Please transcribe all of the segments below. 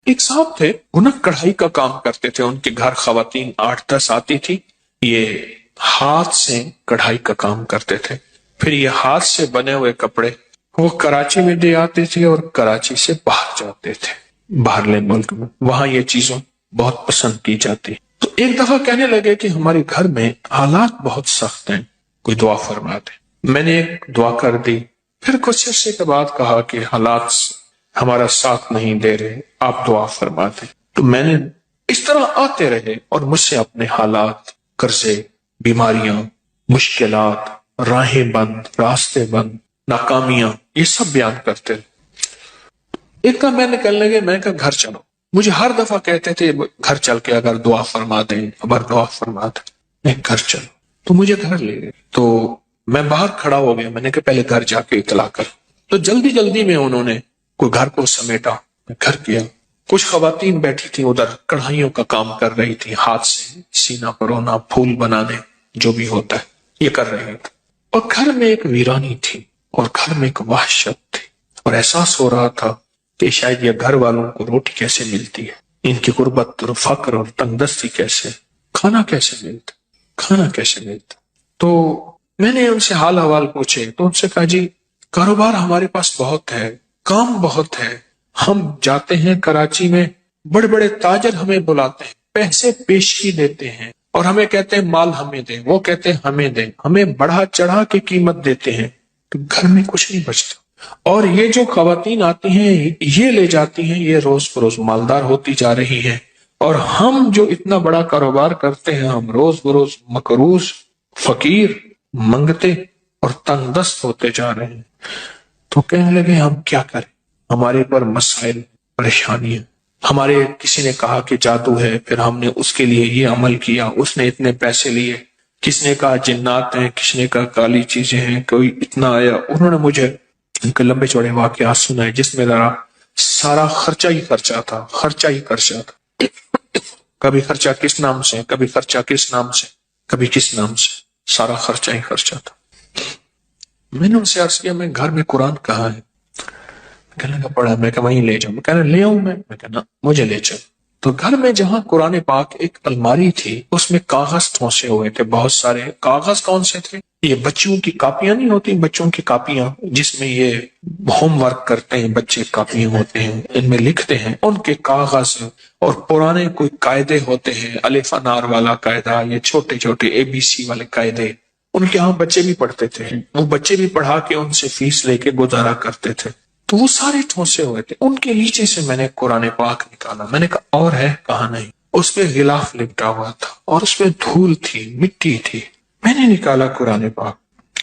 ایک صاحب تھے، وہ نا کڑھائی کا کام کرتے تھے، ان کے گھر خواتین 8-10 آتی تھی، یہ ہاتھ سے کڑھائی کا کام کرتے تھے، پھر یہ ہاتھ سے بنے ہوئے کپڑے وہ کراچی میں دے آتے تھے اور کراچی سے باہر جاتے تھے، باہرلے ملک میں، وہاں یہ چیزوں بہت پسند کی جاتی۔ تو ایک دفعہ کہنے لگے کہ ہمارے گھر میں حالات بہت سخت ہیں، کوئی دعا فرما دے۔ میں نے ایک دعا کر دی، پھر کچھ عرصے کے بعد کہا کہ حالات ہمارا ساتھ نہیں دے رہے، آپ دعا فرما دیں۔ تو میں نے اس طرح آتے رہے اور مجھ سے اپنے حالات، قرضے، بیماریاں، مشکلات، راہیں بند، راستے بند، ناکامیاں، یہ سب بیان کرتے رہے۔ ایک دم میں نے کہنے لگے، میں کہا گھر چلو۔ مجھے ہر دفعہ کہتے تھے گھر چل کے اگر دعا فرما دیں، اگر دعا فرما دیں، میں گھر چلو۔ تو مجھے گھر لے گئے، تو میں باہر کھڑا ہو گیا، میں نے کہا پہلے گھر جا کے اطلاع کر۔ تو جلدی جلدی میں انہوں نے کوئی گھر کو سمیٹا، میں گھر گیا۔ کچھ خواتین بیٹھی تھی ادھر، کڑھائیوں کا کام کر رہی تھی، ہاتھ سے سینہ پرونا، پھول بنانے، جو بھی ہوتا ہے یہ کر رہے تھے۔ اور گھر میں ایک ویرانی تھی، اور گھر میں ایک وحشت تھی، اور احساس ہو رہا تھا کہ شاید یہ گھر والوں کو روٹی کیسے ملتی ہے، ان کی غربت اور فقر اور تنگ دستی کیسے، کھانا کیسے ملتا، کھانا کیسے ملتا۔ تو میں نے ان سے حال حوال پوچھے، تو ان سے کہا جی کاروبار ہمارے پاس بہت ہے، کام بہت ہے، ہم جاتے ہیں کراچی میں، بڑے بڑے تاجر ہمیں بلاتے ہیں، پیسے پیشی دیتے ہیں، اور ہمیں کہتے ہیں مال ہمیں دیں، وہ کہتے ہیں ہمیں دیں، ہمیں بڑھا چڑھا کے قیمت دیتے ہیں، تو گھر میں کچھ نہیں بچتا۔ اور یہ جو خواتین آتی ہیں یہ لے جاتی ہیں، یہ روز بروز مالدار ہوتی جا رہی ہیں، اور ہم جو اتنا بڑا کاروبار کرتے ہیں، ہم روز بروز مقروض، فقیر، منگتے اور تنگ دست ہوتے جا رہے ہیں۔ تو کہنے لگے ہم کیا کریں، ہمارے پر مسائل، پریشانیاں، ہمارے کسی نے کہا کہ جادو ہے، پھر ہم نے اس کے لیے یہ عمل کیا، اس نے اتنے پیسے لیے، کس نے کہا جنات ہیں، کس نے کہا کالی چیزیں ہیں، کوئی اتنا آیا۔ انہوں نے مجھے ان کے لمبے چوڑے واقعات سنائے، جس میں ذرا سارا خرچہ ہی خرچہ تھا، خرچہ ہی خرچہ تھا، کبھی خرچہ کس نام سے، کبھی خرچہ کس نام سے، کبھی کس نام سے، سارا خرچہ ہی خرچہ تھا۔ میں نے ان سے عرض کیا میں گھر میں قرآن کہاں ہے؟ کہنے لگا پڑھا، میں کہ وہیں لے جاؤں، میں کہنا لے آؤں، میں کہنا مجھے لے چل۔ تو گھر میں جہاں قرآن پاک ایک الماری تھی، اس میں کاغذ ٹھونسے ہوئے تھے، بہت سارے کاغذ۔ کون سے تھے؟ یہ بچوں کی کاپیاں نہیں ہوتی، بچوں کی کاپیاں جس میں یہ ہوم ورک کرتے ہیں بچے، کاپیاں ہوتے ہیں ان میں لکھتے ہیں، ان کے کاغذ، اور پرانے کوئی قاعدے ہوتے ہیں، الف انار والا قاعدہ، یہ چھوٹے چھوٹے ABC والے قاعدے، ان کے ہاں بچے بھی پڑھتے تھے، وہ بچے بھی پڑھا کے ان سے فیس لے کے گزارا کرتے تھے۔ تو وہ سارے ٹھونسے ہوئے تھے، ان کے نیچے سے میں نے قرآن پاک نکالا، میں نے کہا اور ہے؟ کہا نہیں۔ اس پہ غلاف لپٹا ہوا تھا، اور اس پہ دھول تھی، مٹی تھی۔ میں نے نکالا قرآن پاک،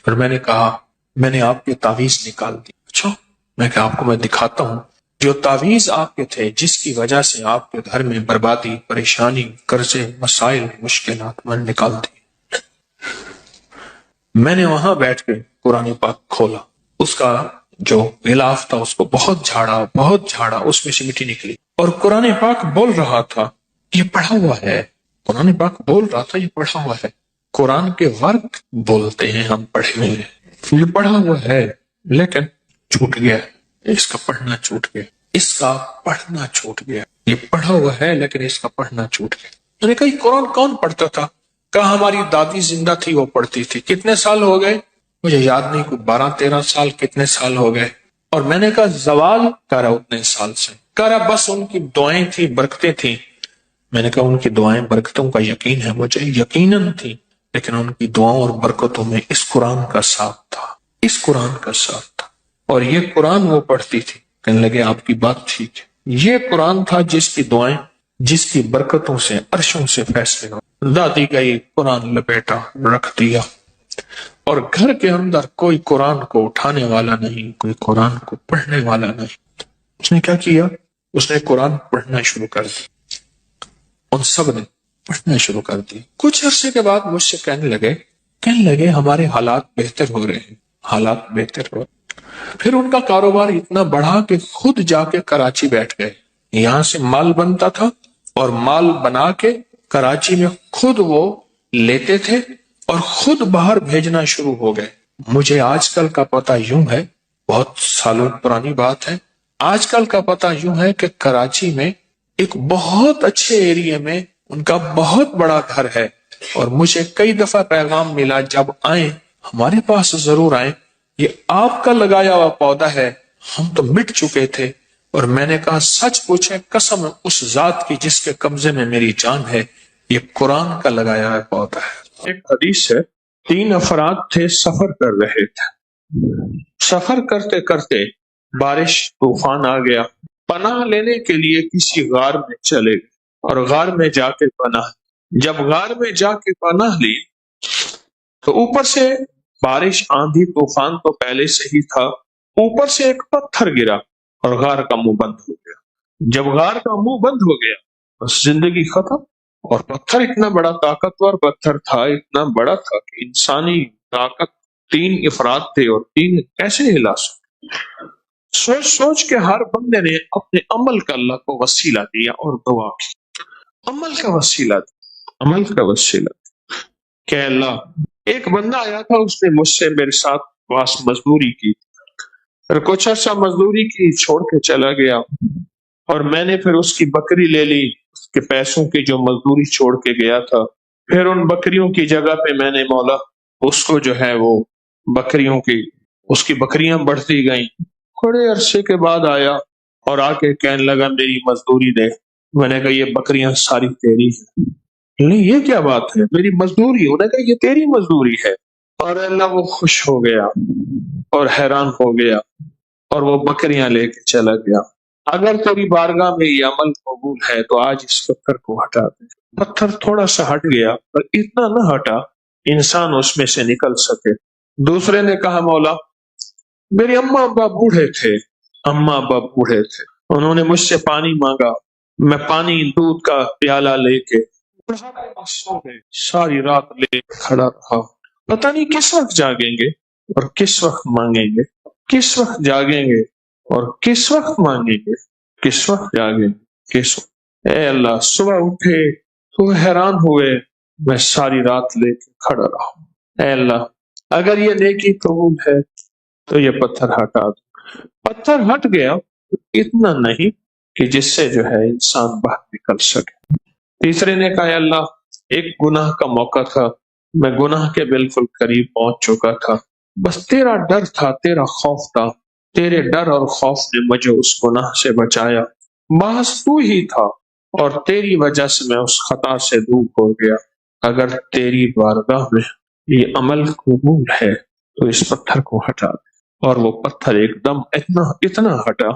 اور میں نے کہا میں نے آپ کے تعویذ نکال دی۔ اچھا، میں کہ آپ کو میں دکھاتا ہوں جو تعویذ آپ کے تھے، جس کی وجہ سے آپ کے گھر میں بربادی، پریشانی، قرضے، مسائل، مشکلات، میں نے نکال دی۔ میں نے وہاں بیٹھ کے قرآن پاک کھولا، اس کا جو غلاف تھا اس کو بہت جھاڑا، اس میں سے مٹی نکلی، اور قرآن پاک بول رہا تھا یہ پڑھا ہوا ہے، قرآن پاک بول رہا تھا یہ پڑھا ہوا ہے۔ قرآن کے ورق بولتے ہیں ہم پڑھے ہوئے ہیں، یہ پڑھا ہوا ہے لیکن چھوٹ گیا، اس کا پڑھنا چھوٹ گیا، اس کا پڑھنا چھوٹ گیا، یہ پڑھا ہوا ہے لیکن اس کا پڑھنا چھوٹ گیا۔ میں نے کہا یہ قرآن کون پڑھتا تھا؟ کہا ہماری دادی زندہ تھی وہ پڑھتی تھی۔ کتنے سال ہو گئے؟ مجھے یاد نہیں، کوئی 12-13 سال، کتنے سال ہو گئے؟ اور میں نے کہا زوال کرا اتنے سال سے، کرا بس ان کی دعائیں تھی، برکتیں تھیں۔ میں نے کہا ان کی دعائیں برکتوں کا یقین ہے مجھے، یقیناً تھی، لیکن ان کی دعاؤں اور برکتوں میں اس قرآن کا ساتھ تھا، اس قرآن کا ساتھ تھا، اور یہ قرآن وہ پڑھتی تھی۔ کہنے لگے آپ کی بات ٹھیک ہے، یہ قرآن تھا جس کی دعائیں، جس کی برکتوں سے عرشوں سے فیصلے ہو۔ دادی گئی، قرآن لپیٹا، رکھ دیا، اور گھر کے اندر کوئی قرآن کو اٹھانے والا نہیں، کوئی قرآن کو پڑھنے والا نہیں۔ اس نے کیا کیا؟ اس نے قرآن پڑھنا شروع کر دیا، ان سب نے پڑھنا شروع کر دی۔ کچھ عرصے کے بعد مجھ سے کہنے لگے ہمارے حالات بہتر ہو رہے ہیں، حالات بہتر ہو رہے ہیں۔ پھر ان کا کاروبار اتنا بڑھا کہ خود جا کے کراچی بیٹھ گئے، یہاں سے مال بنتا تھا، اور مال بنا کے کراچی میں خود وہ لیتے تھے اور خود باہر بھیجنا شروع ہو گئے۔ مجھے آج کل کا پتہ یوں ہے، بہت سالوں پرانی بات ہے، آج کل کا پتہ یوں ہے کہ کراچی میں ایک بہت اچھے ایریے میں ان کا بہت بڑا گھر ہے، اور مجھے کئی دفعہ پیغام ملا جب آئیں ہمارے پاس ضرور آئیں، یہ آپ کا لگایا ہوا پودا ہے، ہم تو مٹ چکے تھے۔ اور میں نے کہا سچ پوچھیں قسم اس ذات کی جس کے قبضے میں میری جان ہے، یہ قرآن کا لگایا ہوا پودا ہے۔ ایک حدیث ہے، 3 افراد تھے، سفر کر رہے تھے، سفر کرتے کرتے بارش طوفان آ گیا، پناہ لینے کے لیے کسی غار میں چلے گئے اور غار میں جا کے پناہ، جب غار میں جا کے پناہ لی تو اوپر سے بارش آندھی طوفان تو پہلے سے ہی تھا، اوپر سے ایک پتھر گرا اور غار کا منہ بند ہو گیا۔ جب غار کا منہ بند ہو گیا بس زندگی ختم۔ اور پتھر اتنا بڑا طاقتور پتھر تھا، اتنا بڑا تھا کہ انسانی طاقت 3 افراد تھے اور 3 کیسے ہلا سکتے۔ سوچ سوچ کے ہر بندے نے اپنے عمل کا اللہ کو وسیلہ دیا اور دعا کی، عمل کا وسیلہ دیا، عمل کا وسیلہ کہ اللہ، ایک بندہ آیا تھا، اس نے مجھ سے میرے ساتھ پاس مزدوری کی، پھر کچھ عرصہ مزدوری کی، چھوڑ کے چلا گیا، اور میں نے پھر اس کی بکری لے لی، اس کے پیسوں کی جو مزدوری چھوڑ کے گیا تھا، پھر ان بکریوں کی جگہ پہ میں نے مولا اس کو جو ہے وہ بکریوں کی، اس کی بکریاں بڑھتی گئیں۔ تھوڑے عرصے کے بعد آیا اور آ کے کہنے لگا میری مزدوری دے۔ میں نے کہا یہ بکریاں ساری تیری ہیں۔ نہیں یہ کیا بات ہے، میری مزدوری؟ انہوں نے کہا یہ تیری مزدوری ہے۔ اور اللہ وہ خوش ہو گیا اور حیران ہو گیا اور وہ بکریاں لے کے چلا گیا۔ اگر تیری بارگاہ میں یہ عمل قبول ہے تو آج اس پتھر کو ہٹا دے۔ پتھر تھوڑا سا ہٹ گیا پر اتنا نہ ہٹا انسان اس میں سے نکل سکے۔ دوسرے نے کہا مولا میرے اماں ابا بوڑھے تھے، اماں ابا بوڑھے تھے، انہوں نے مجھ سے پانی مانگا، میں پانی دودھ کا پیالہ لے کے سو گئے، ساری رات لے کے کھڑا رہا، پتہ نہیں کس وقت جاگیں گے اور کس وقت مانگیں گے، کس وقت جاگیں گے اور کس وقت مانگیں گے، کس وقت جاگیں گے، کس وقت۔ اے اللہ صبح اٹھے تو حیران ہوئے، میں ساری رات لے کے کھڑا رہا۔ اے اللہ اگر یہ نیکی قبول ہے تو یہ پتھر ہٹا دو۔ پتھر ہٹ گیا، اتنا نہیں کہ جس سے جو ہے انسان باہر نکل سکے۔ تیسرے نے کہا اللہ ایک گناہ کا موقع تھا، میں گناہ کے بالکل قریب پہنچ چکا تھا، بس تیرا ڈر تھا، تیرا خوف تھا، تیرے ڈر اور خوف نے مجھے اس گناہ سے بچایا، محض تو ہی تھا اور تیری وجہ سے میں اس خطا سے دور ہو گیا۔ اگر تیری بارگاہ میں یہ عمل قبول ہے تو اس پتھر کو ہٹا دے۔ اور وہ پتھر ایک دم اتنا ہٹا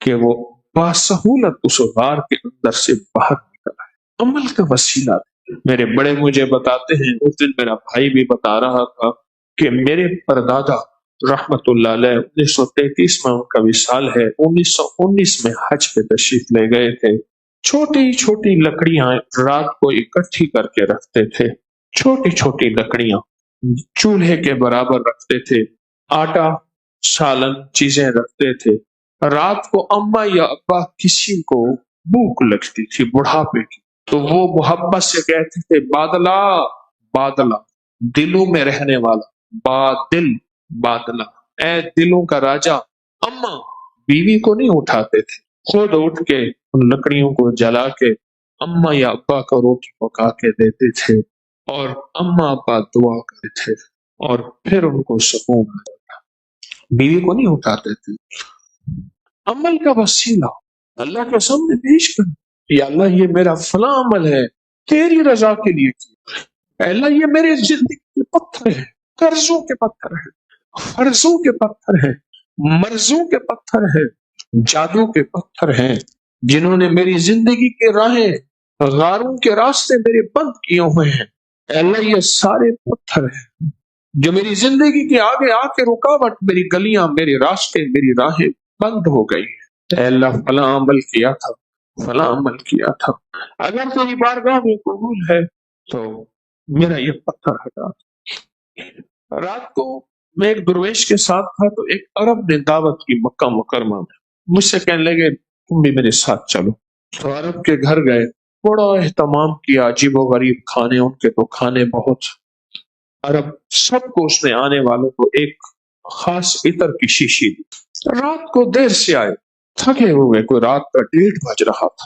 کہ وہ باسہولت اس غار کے اندر سے باہر نکل آئے۔ عمل کا وسیلہ میرے بڑے مجھے بتاتے ہیں، اس دن میرا بھائی بھی بتا رہا تھا کہ میرے پردادا رحمت اللہ علیہ 1933 میں ان کا وصال ہے، 1919 میں حج پہ تشریف لے گئے تھے۔ چھوٹی چھوٹی لکڑیاں رات کو اکٹھی کر کے رکھتے تھے، چھوٹی چھوٹی لکڑیاں چولہے کے برابر رکھتے تھے، آٹا سالن چیزیں رکھتے تھے۔ رات کو اماں یا ابا کسی کو بھوک لگتی تھی بڑھاپے کی تو وہ محبت سے کہتے تھے بادلہ بادلہ، دلوں میں رہنے والا، بادل بادلہ، اے دلوں کا راجا۔ اماں بیوی کو نہیں اٹھاتے تھے، خود اٹھ کے ان لکڑیوں کو جلا کے اماں یا ابا کو روٹی پکا کے دیتے تھے اور اماں ابا دعا کرتے تھے اور پھر ان کو سکون آتا تھا، بیوی کو نہیں اٹھاتے تھے۔ عمل کا وسیلہ اللہ کے سامنے پیش کر، یا اللہ یہ میرا فلاں عمل ہے تیری رضا کے لیے کیا، اے اللہ یہ میرے زندگی کے پتھر ہیں، قرضوں کے پتھر ہیں، فرضوں کے پتھر ہیں، مرضوں کے پتھر ہیں، جادو کے پتھر ہیں، جنہوں نے میری زندگی کے راہیں، غاروں کے راستے میرے بند کیے ہوئے ہیں۔ اے اللہ یہ سارے پتھر ہیں جو میری زندگی کے آگے آ کے رکاوٹ، میری گلیاں، میرے راستے، میری راہیں بند ہو گئی۔ اے اللہ فلاں عمل کیا تھا، فلاں عمل کیا تھا، اگر تیری بارگاہ میں قبول ہے تو میرا یہ پتھر ہٹا۔ رات کو میں ایک درویش کے ساتھ تھا تو ایک عرب نے دعوت کی مکہ مکرمہ میں، مجھ سے کہنے لگے تم بھی میرے ساتھ چلو۔ تو عرب کے گھر گئے، بڑا اہتمام کیا، عجیب و غریب کھانے، ان کے تو کھانے بہت۔ عرب سب کو اس نے آنے والوں کو ایک خاص عطر کی شیشی دی۔ رات کو دیر سے آئے، تھکے ہوئے، کوئی رات کا 1:30 بج رہا تھا،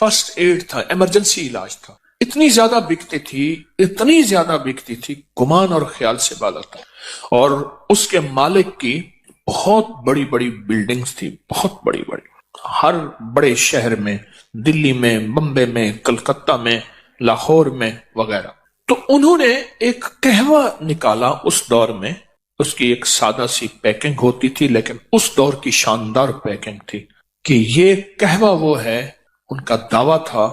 فرسٹ ایڈ تھا، ایمرجنسی علاج تھا، اتنی زیادہ بکتی تھی، اتنی زیادہ بکتی تھی، گمان اور خیال سے بالا تھا۔ اور اس کے مالک کی بہت بڑی بڑی بلڈنگز تھی، بہت بڑی بڑی، ہر بڑے شہر میں، دلی میں، بمبے میں، کلکتہ میں، لاہور میں وغیرہ۔ تو انہوں نے ایک قہوہ نکالا اس دور میں، اس کی ایک سادہ سی پیکنگ ہوتی تھی لیکن اس دور کی شاندار پیکنگ تھی کہ یہ قہوہ وہ ہے۔ ان کا دعویٰ تھا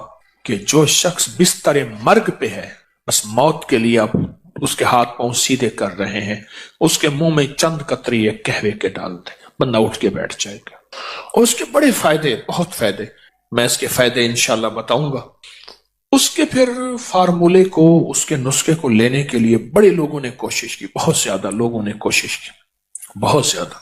کہ جو شخص بستر مرگ پہ ہے، بس موت کے لیے اب اس کے ہاتھ پاؤں سیدھے کر رہے ہیں، اس کے منہ میں چند قطرے یہ قہوے کے ڈال دیں، بندہ اٹھ کے بیٹھ جائے گا۔ اور اس کے بڑے فائدے، بہت فائدے، میں اس کے فائدے انشاءاللہ بتاؤں گا۔ اس کے پھر فارمولے کو، اس کے نسخے کو لینے کے لیے بڑے لوگوں نے کوشش کی، بہت زیادہ لوگوں نے کوشش کی، بہت زیادہ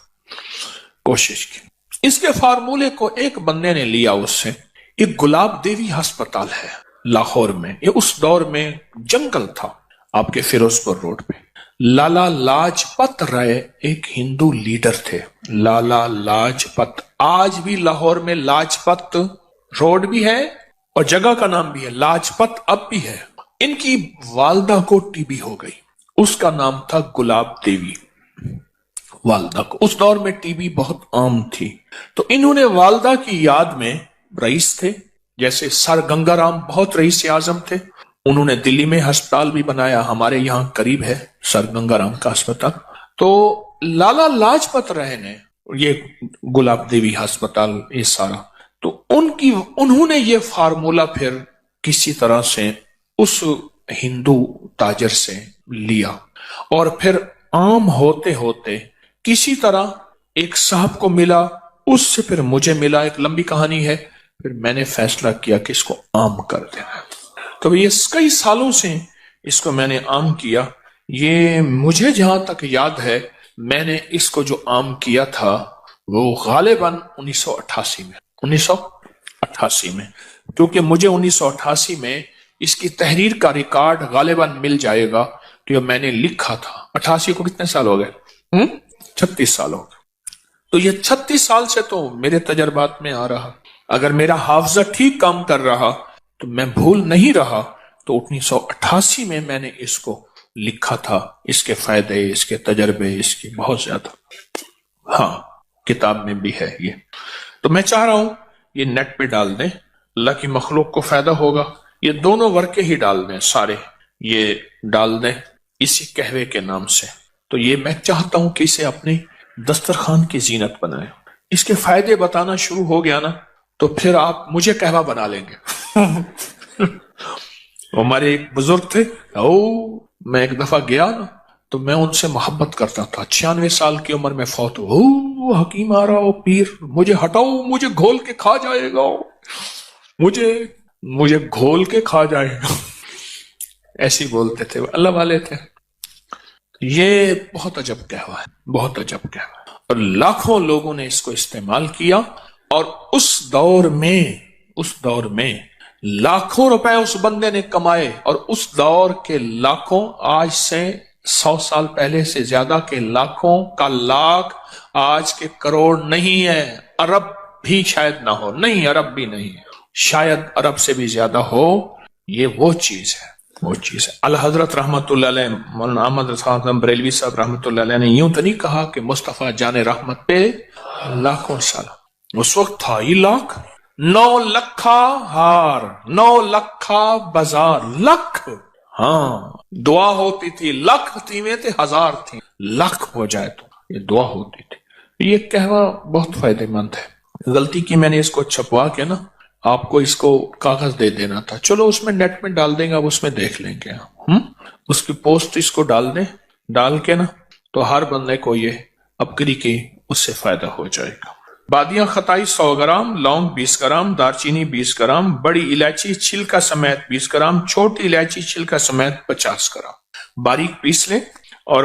کوشش کی۔ اس کے فارمولے کو ایک بندے نے لیا اس سے، ایک گلاب دیوی ہسپتال ہے لاہور میں، یہ اس دور میں جنگل تھا آپ کے فیروز پور روڈ پہ۔ لالا لاجپت رائے ایک ہندو لیڈر تھے، لالا لاجپت۔ آج بھی لاہور میں لاجپت روڈ بھی ہے اور جگہ کا نام بھی ہے، لاجپت اب بھی ہے۔ ان کی والدہ کو ٹی بی ہو گئی، اس کا نام تھا گلاب دیوی والدہ کو۔ اس دور میں ٹی بی بہت عام تھی، تو انہوں نے والدہ کی یاد میں، رئیس تھے جیسے سر گنگا رام بہت رئیس اعظم تھے، انہوں نے دلی میں ہسپتال بھی بنایا، ہمارے یہاں قریب ہے سر گنگا رام کا ہسپتال۔ تو لالا لاجپت رائے نے یہ گلاب دیوی ہسپتال، یہ سارا، تو انہوں نے یہ فارمولا پھر کسی طرح سے اس ہندو تاجر سے لیا، اور پھر عام ہوتے ہوتے کسی طرح ایک صاحب کو ملا، اس سے پھر مجھے ملا، ایک لمبی کہانی ہے، پھر میں نے فیصلہ کیا کہ اس کو عام کر دینا۔ تو یہ کئی سالوں سے اس کو میں نے عام کیا۔ یہ مجھے جہاں تک یاد ہے، میں نے اس کو جو عام کیا تھا وہ غالباً 1988 میں، 1988 میں، کیونکہ مجھے 1988 میں اس کی تحریر کا ریکارڈ غالباً مل جائے گا جو میں نے لکھا تھا۔ 88 کو کتنے سال ہو گئے؟ 36 سال ہو گئے۔ تو یہ 36 سال سے تو میرے تجربات میں آ رہا، اگر میرا حافظہ ٹھیک کام کر رہا تو میں بھول نہیں رہا، تو 1988 میں نے اس کو لکھا تھا، اس کے فائدے، اس کے تجربے، اس کی بہت زیادہ، ہاں کتاب میں بھی ہے یہ۔ تو میں چاہ رہا ہوں یہ نیٹ پہ ڈال دیں، اللہ کی مخلوق کو فائدہ ہوگا۔ یہ دونوں ورقے ہی ڈال دیں، سارے یہ ڈال دیں اسی قہوے کے نام سے۔ تو یہ میں چاہتا ہوں کہ اسے اپنی دسترخوان کی زینت بنائیں۔ اس کے فائدے بتانا شروع ہو گیا نا تو پھر آپ مجھے قہوہ بنا لیں گے۔ ہمارے ایک بزرگ تھے، میں ایک دفعہ گیا نا تو میں ان سے محبت کرتا تھا، 96 سال کی عمر میں فوت ہو، حکیم آ رہا ہو، پیر، مجھے ہٹاؤ، مجھے گھول کے کھا جائے گا، مجھے گھول کے کھا جائے گا، ایسی بولتے تھے، اللہ والے تھے۔ یہ بہت عجب قہوہ ہے، بہت عجب قہوہ ہے، اور لاکھوں لوگوں نے اس کو استعمال کیا، اور اس دور میں لاکھوں روپے اس بندے نے کمائے، اور اس دور کے لاکھوں، آج سے 100 سال پہلے سے زیادہ کے لاکھوں کا لاکھ آج کے کروڑ نہیں ہے، ارب بھی شاید نہ ہو، نہیں ارب بھی نہیں ہے، شاید ارب سے بھی زیادہ ہو۔ یہ وہ چیز ہے، وہ چیز ہے۔ الحضرت رحمت اللہ علیہ، مولانا احمد رضا بریلوی صاحب رحمت اللہ علیہ نے یوں تو نہیں کہا کہ مصطفیٰ جان رحمت پہ لاکھوں سلام۔ اس وقت تھا ہی لاکھ، 9 لکھا ہار، 9 لکھا بازار، لکھ، ہاں دعا ہوتی تھی، لکھ تیویں تھے، ہزار تھیں، لکھ ہو جائے تو یہ دعا ہوتی تھی۔ یہ قہوہ بہت فائدہ مند ہے۔ غلطی کی میں نے اس کو چھپوا کے نا آپ کو اس کو کاغذ دے دینا تھا، چلو اس میں نیٹ میں ڈال دیں گے، اب اس میں دیکھ لیں گے، اس کی پوسٹ اس کو ڈال دیں، ڈال کے نا تو ہر بندے کو یہ ابکری کی اس سے فائدہ ہو جائے گا۔ بادیاں خطائی 100 گرام، لونگ 20 گرام، دارچینی 20 گرام، بڑی الائچی چھلکا سمیت 20 گرام، چھوٹی الائچی چھلکا سمیت 50 گرام، باریک پیس لیں، اور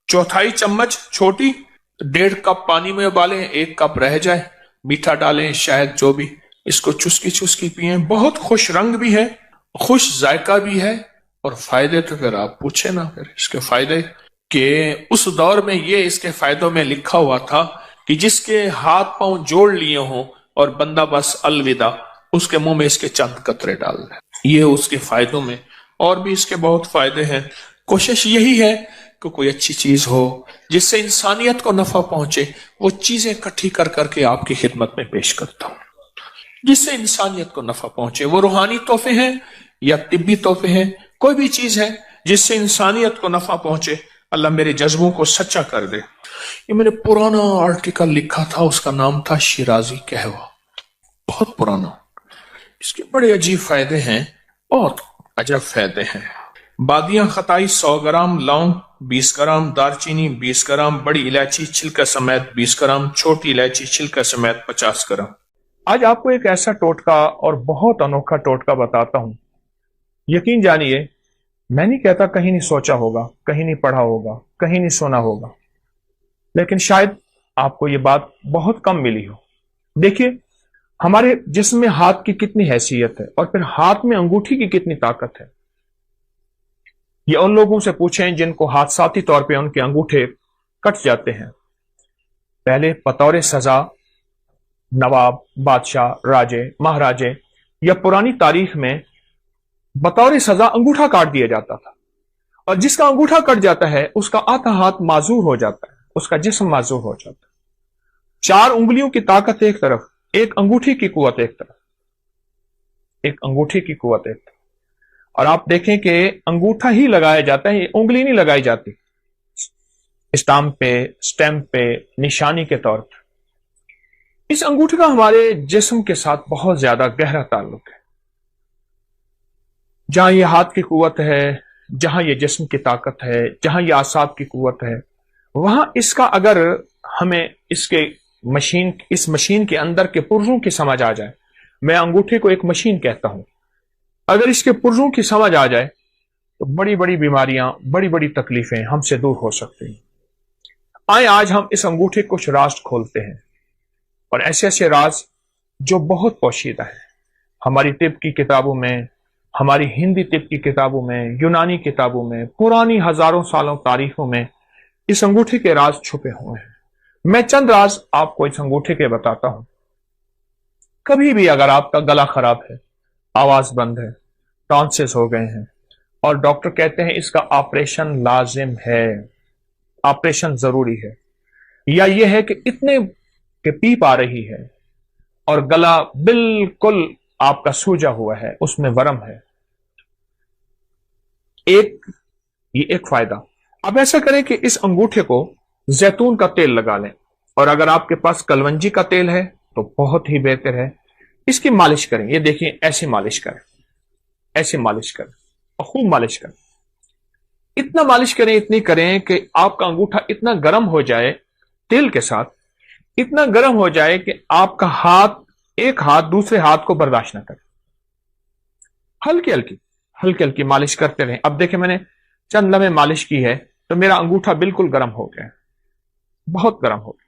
چوتھائی چمچ چھوٹی 1.5 کپ پانی میں ابالیں، 1 کپ رہ جائے، میٹھا ڈالیں، شہد، جو بھی، اس کو چسکی چسکی پئیں، بہت خوش رنگ بھی ہے، خوش ذائقہ بھی ہے، اور فائدے تو پھر آپ پوچھیں نا، پھر اس کے فائدے کہ اس دور میں یہ اس کے فائدوں میں لکھا ہوا تھا کہ جس کے ہاتھ پاؤں جوڑ لیے ہوں اور بندہ بس الوداع، اس کے منہ میں اس کے چند قطرے ڈال دیں. یہ اس کے فائدوں میں، اور بھی اس کے بہت فائدے ہیں. کوشش یہی ہے کہ کوئی اچھی چیز ہو جس سے انسانیت کو نفع پہنچے، وہ چیزیں اکٹھی کر کر کے آپ کی خدمت میں پیش کرتا ہوں جس سے انسانیت کو نفع پہنچے. وہ روحانی تحفے ہیں یا طبی تحفے ہیں، کوئی بھی چیز ہے جس سے انسانیت کو نفع پہنچے، اللہ میرے جذبوں کو سچا کر دے. یہ میں نے پرانا آرٹیکل لکھا تھا، اس کا نام تھا شیرازی قہوہ، بہت پرانا. اس کے بڑے عجیب فائدے ہیں، بہت عجب فائدے ہیں. بادیاں خطائی 100 گرام، لونگ 20 گرام، دار چینی 20 گرام، بڑی الائچی چھلکا سمیت 20 گرام، چھوٹی الائچی چھلکا سمیت 50 گرام. آج آپ کو ایک ایسا ٹوٹکا اور بہت انوکھا ٹوٹکا بتاتا ہوں. یقین جانیے، میں نہیں کہتا کہیں نہیں سوچا ہوگا، کہیں نہیں پڑھا ہوگا، کہیں نہیں سنا ہوگا، لیکن شاید آپ کو یہ بات بہت کم ملی ہو. دیکھیے، ہمارے جسم میں ہاتھ کی کتنی حیثیت ہے، اور پھر ہاتھ میں انگوٹھی کی کتنی طاقت ہے. یہ ان لوگوں سے پوچھیں جن کو حادثاتی طور پہ ان کے انگوٹھے کٹ جاتے ہیں. پہلے بطور سزا نواب، بادشاہ، راجے، مہاراجے یا پرانی تاریخ میں بطور سزا انگوٹھا کاٹ دیا جاتا تھا، اور جس کا انگوٹھا کٹ جاتا ہے اس کا آدھا ہاتھ معذور ہو جاتا ہے، اس کا جسم معذور ہو جاتا ہے. 4 انگلیوں کی طاقت ایک طرف، ایک انگوٹھی کی قوت ایک طرف، ایک انگوٹھی کی قوت ایک طرف. اور آپ دیکھیں کہ انگوٹھا ہی لگایا جاتا ہے، انگلی نہیں لگائی جاتی اسٹامپ پہ، اسٹیمپ پہ، نشانی کے طور پر. اس انگوٹھے کا ہمارے جسم کے ساتھ بہت زیادہ گہرا تعلق ہے. جہاں یہ ہاتھ کی قوت ہے، جہاں یہ جسم کی طاقت ہے، جہاں یہ اعصاب کی قوت ہے، وہاں اس کا اگر ہمیں اس مشین کے اندر کے پرزوں کی سمجھ آ جائے. میں انگوٹھے کو ایک مشین کہتا ہوں. اگر اس کے پرزوں کی سمجھ آ جائے تو بڑی بڑی بیماریاں، بڑی بڑی تکلیفیں ہم سے دور ہو سکتی ہیں. آئیں آج ہم اس انگوٹھے کو کچھ راز کھولتے ہیں، اور ایسے ایسے راز جو بہت پوشیدہ ہے. ہماری طب کی کتابوں میں، ہماری ہندی طب کی کتابوں میں، یونانی کتابوں میں، پرانی ہزاروں سالوں تاریخوں میں اس انگوٹھے کے راز چھپے ہوئے ہیں. میں چند راز آپ کو اس انگوٹھے کے بتاتا ہوں. کبھی بھی اگر آپ کا گلا خراب ہے، آواز بند ہے، ٹانسس ہو گئے ہیں، اور ڈاکٹر کہتے ہیں اس کا آپریشن لازم ہے، آپریشن ضروری ہے، یا یہ ہے کہ اتنے کہ پیپ آ رہی ہے اور گلا بالکل آپ کا سوجا ہوا ہے، اس میں ورم ہے، یہ ایک فائدہ. اب ایسا کریں کہ اس انگوٹھے کو زیتون کا تیل لگا لیں، اور اگر آپ کے پاس کلونجی کا تیل ہے تو بہت ہی بہتر ہے. اس کی مالش کریں. یہ دیکھیں، ایسے مالش کریں، ایسے مالش کریں، اور خوب مالش کریں. اتنا مالش کریں، اتنی کریں کہ آپ کا انگوٹھا اتنا گرم ہو جائے، تیل کے ساتھ اتنا گرم ہو جائے کہ آپ کا ایک ہاتھ دوسرے ہاتھ کو برداشت نہ کرے. ہلکی ہلکی مالش کرتے رہیں. اب دیکھیں، میں نے چند لمحے مالش کی ہے تو میرا انگوٹھا بالکل گرم ہو گیا، بہت گرم ہو گیا.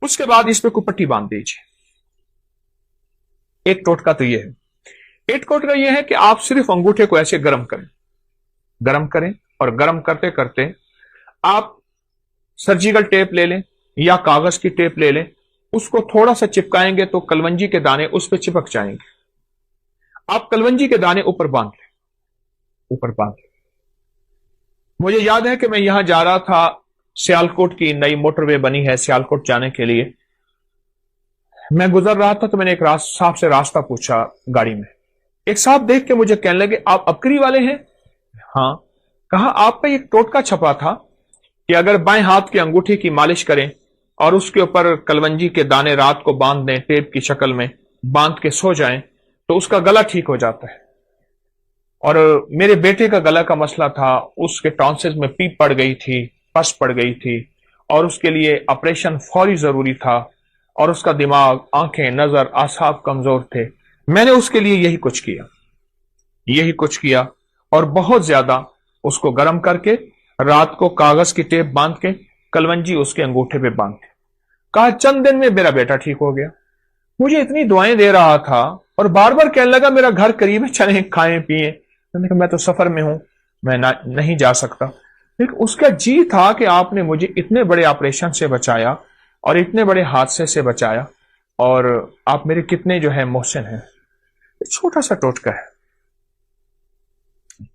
اس کے بعد اس پہ کوئی پٹی باندھ دیجیے. ایک ٹوٹکا تو یہ ہے. ایک ٹوٹکا یہ ہے کہ آپ صرف انگوٹھے کو ایسے گرم کریں، اور گرم کرتے کرتے آپ سرجیکل ٹیپ لے لیں یا کاغذ کی ٹیپ لے لیں، اس کو تھوڑا سا چپکائیں گے تو کلونجی کے دانے اس پہ چپک جائیں گے. آپ کلونجی کے دانے اوپر باندھ لیں. مجھے یاد ہے کہ میں یہاں جا رہا تھا، سیالکوٹ کی نئی موٹر وے بنی ہے سیالکوٹ جانے کے لیے. میں گزر رہا تھا تو میں نے ایک صاحب سے راستہ پوچھا گاڑی میں. ایک صاحب دیکھ کے مجھے کہنے لگے، آپ ابکری والے ہیں؟ ہاں. کہا، آپ پہ ایک ٹوٹکا چھپا تھا کہ اگر بائیں ہاتھ کی انگوٹھی کی مالش کریں اور اس کے اوپر کلونجی کے دانے رات کو باندھ دیں، ٹیپ کی شکل میں باندھ کے سو جائیں تو اس کا گلا ٹھیک ہو جاتا ہے. اور میرے بیٹے کا گلا کا مسئلہ تھا، اس کے ٹانسز میں پیپ پڑ گئی تھی، پس پڑ گئی تھی، اور اس کے لیے آپریشن فوری ضروری تھا، اور اس کا دماغ، آنکھیں، نظر، اعصاب کمزور تھے. میں نے اس کے لیے یہی کچھ کیا اور بہت زیادہ اس کو گرم کر کے رات کو کاغذ کی ٹیپ باندھ کے کلونجی اس کے انگوٹھے پہ باندھ کے کہا چند دن میں میرا بیٹا ٹھیک ہو گیا. مجھے اتنی دعائیں دے رہا تھا اور بار بار کہنے لگا میرا گھر قریب ہے، چلیں کھائیں پیئیں. میں تو سفر میں ہوں، میں نہیں جا سکتا. لیکن اس کا جی تھا کہ آپ نے مجھے اتنے بڑے آپریشن سے بچایا اور اتنے بڑے حادثے سے بچایا، اور آپ میرے کتنے جو ہے محسن ہیں. چھوٹا سا ٹوٹکا ہے.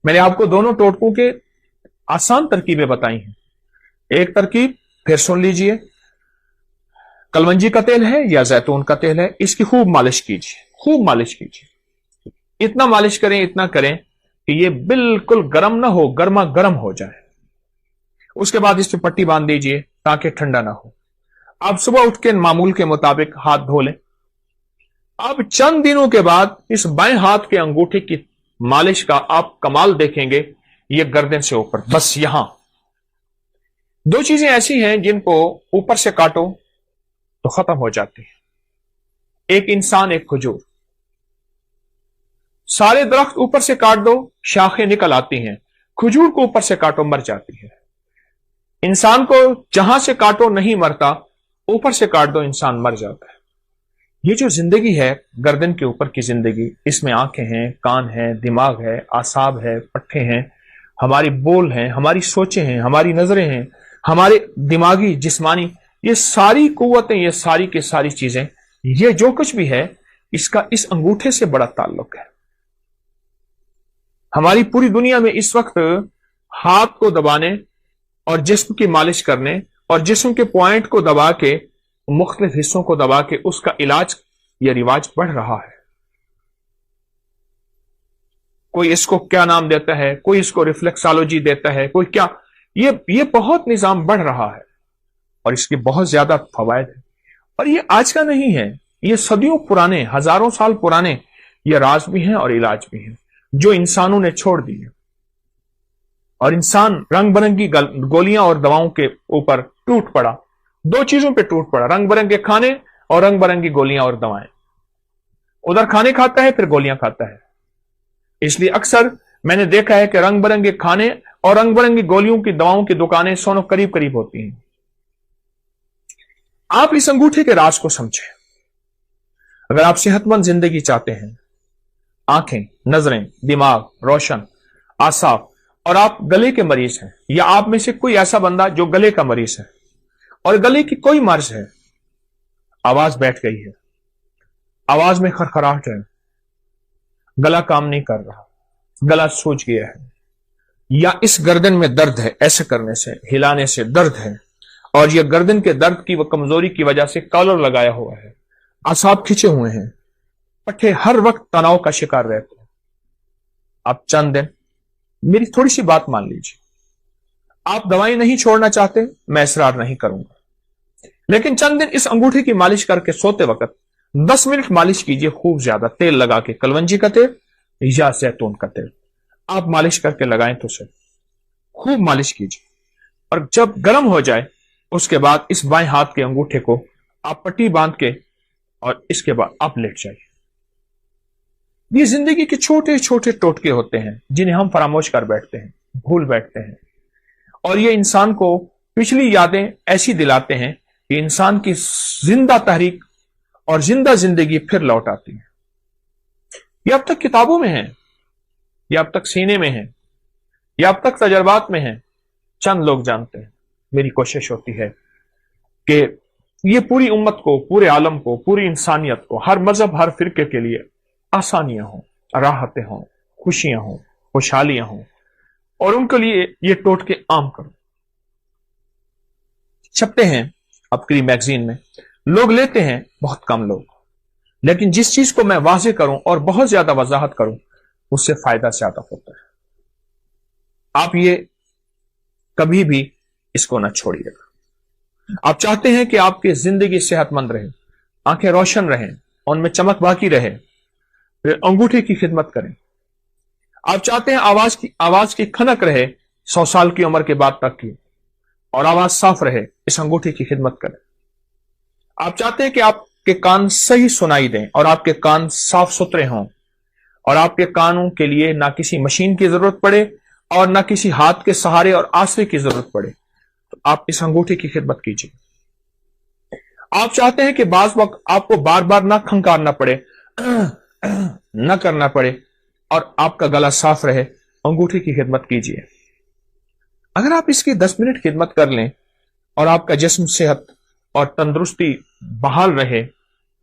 میں نے آپ کو دونوں ٹوٹکوں کے آسان ترکیبیں بتائی ہیں. ایک ترکیب پھر سن لیجئے. کلونجی کا تیل ہے یا زیتون کا تیل ہے، اس کی خوب مالش کیجیے، خوب مالش کیجیے. اتنا مالش کریں، اتنا کریں کہ یہ بالکل گرم نہ ہو، گرما گرم ہو جائے. اس کے بعد اس پہ پٹی باندھ دیجئے تاکہ ٹھنڈا نہ ہو. آپ صبح اٹھ کے معمول کے مطابق ہاتھ دھو لیں. اب چند دنوں کے بعد اس بائیں ہاتھ کے انگوٹھے کی مالش کا آپ کمال دیکھیں گے. یہ گردن سے اوپر، بس یہاں. دو چیزیں ایسی ہیں جن کو اوپر سے کاٹو تو ختم ہو جاتی ہیں. ایک انسان، ایک کھجور. سارے درخت اوپر سے کاٹ دو، شاخیں نکل آتی ہیں. کھجور کو اوپر سے کاٹو، مر جاتی ہے. انسان کو جہاں سے کاٹو نہیں مرتا، اوپر سے کاٹ دو انسان مر جاتا ہے. یہ جو زندگی ہے، گردن کے اوپر کی زندگی، اس میں آنکھیں ہیں، کان ہیں، دماغ ہے، اعصاب ہے، پٹھے ہیں، ہماری بول ہیں، ہماری سوچیں ہیں، ہماری نظریں ہیں، ہمارے دماغی جسمانی، یہ ساری قوتیں، یہ ساری کی ساری چیزیں، یہ جو کچھ بھی ہے، اس کا اس انگوٹھے سے بڑا تعلق ہے. ہماری پوری دنیا میں اس وقت ہاتھ کو دبانے اور جسم کی مالش کرنے اور جسم کے پوائنٹ کو دبا کے، مختلف حصوں کو دبا کے اس کا علاج یا رواج بڑھ رہا ہے. کوئی اس کو کیا نام دیتا ہے، کوئی اس کو ریفلیکسالوجی دیتا ہے، کوئی کیا. یہ بہت نظام بڑھ رہا ہے اور اس کے بہت زیادہ فوائد ہیں. اور یہ آج کا نہیں ہے، یہ صدیوں پرانے، ہزاروں سال پرانے یہ راز بھی ہیں اور علاج بھی ہیں جو انسانوں نے چھوڑ دیے. اور انسان رنگ برنگی گولیاں اور دواؤں کے اوپر ٹوٹ پڑا. دو چیزوں پہ ٹوٹ پڑا، رنگ برنگے کھانے اور رنگ برنگی گولیاں اور دوائیں. ادھر کھانے کھاتا ہے، پھر گولیاں کھاتا ہے. اس لیے اکثر میں نے دیکھا ہے کہ رنگ برنگے کھانے اور رنگ برنگی گولیوں کی دواؤں کی دکانیں سونوں قریب قریب ہوتی ہیں. آپ اس انگوٹھے کے راز کو سمجھیں. اگر آپ صحت مند زندگی چاہتے ہیں، آنکھیں، نظریں، دماغ روشن، اعصاب، اور آپ گلے کے مریض ہیں، یا آپ میں سے کوئی ایسا بندہ جو گلے کا مریض ہے اور گلے کی کوئی مرض ہے، آواز بیٹھ گئی ہے، آواز میں خرخراہٹ ہے، گلا کام نہیں کر رہا، گلا سوج گیا ہے، یا اس گردن میں درد ہے، ایسے کرنے سے، ہلانے سے درد ہے، اور یہ گردن کے درد کی وہ کمزوری کی وجہ سے کالر لگایا ہوا ہے، اعصاب کھچے ہوئے ہیں، پٹھے ہر وقت تناؤ کا شکار رہتے ہیں. آپ چند دن میری تھوڑی سی بات مان لیجیے. آپ دوائیں نہیں چھوڑنا چاہتے، میں اصرار نہیں کروں گا، لیکن چند دن اس انگوٹھے کی مالش کر کے سوتے وقت 10 منٹ مالش کیجیے، خوب زیادہ تیل لگا کے، کلونجی کا تیل یا زیتون کا تیل. آپ مالش کر کے لگائیں تو صحیح، خوب مالش کیجیے. اور جب گرم ہو جائے اس کے بعد اس بائیں ہاتھ کے انگوٹھے کو آپ پٹی باندھ کے، اور اس کے بعد آپ لیٹ جائیے. یہ زندگی کے چھوٹے چھوٹے ٹوٹکے ہوتے ہیں جنہیں ہم فراموش کر بیٹھتے ہیں، بھول بیٹھتے ہیں، اور یہ انسان کو پچھلی یادیں ایسی دلاتے ہیں کہ انسان کی زندہ تحریک اور زندہ زندگی پھر لوٹ آتی ہے. یہ اب تک کتابوں میں ہے، یہ اب تک سینے میں ہے، یہ اب تک تجربات میں ہے، چند لوگ جانتے ہیں. میری کوشش ہوتی ہے کہ یہ پوری امت کو، پورے عالم کو، پوری انسانیت کو، ہر مذہب، ہر فرقے کے لیے آسانیاں ہوں، راحتیں ہوں، خوشیاں ہوں، خوشحالیاں ہوں، اور ان کے لیے یہ ٹوٹکے عام کرو. چھپتے ہیں اپکری میگزین میں، لوگ لیتے ہیں بہت کم لوگ، لیکن جس چیز کو میں واضح کروں اور بہت زیادہ وضاحت کروں اس سے فائدہ زیادہ ہوتا ہے. آپ یہ کبھی بھی اس کو نہ چھوڑیے گا. آپ چاہتے ہیں کہ آپ کی زندگی صحت مند رہے، آنکھیں روشن رہیں، ان میں چمک باقی رہے، پھر انگوٹھے کی خدمت کریں. آپ چاہتے ہیں آواز کی کھنک رہے 100 سال کی عمر کے بعد تک کی، اور آواز صاف رہے، اس انگوٹھے کی خدمت کریں. آپ چاہتے ہیں کہ آپ کے کان صحیح سنائی دیں اور آپ کے کان صاف ستھرے ہوں، اور آپ کے کانوں کے لیے نہ کسی مشین کی ضرورت پڑے اور نہ کسی ہاتھ کے سہارے اور آسرے کی ضرورت پڑے، تو آپ اس انگوٹھے کی خدمت کیجیے. آپ چاہتے ہیں کہ بعض وقت آپ کو بار بار نہ کھنکارنا پڑے، نہ کرنا پڑے، اور آپ کا گلا صاف رہے، انگوٹھے کی خدمت کیجیے. اگر آپ اس کی 10 منٹ خدمت کر لیں اور آپ کا جسم صحت اور تندرستی بحال رہے،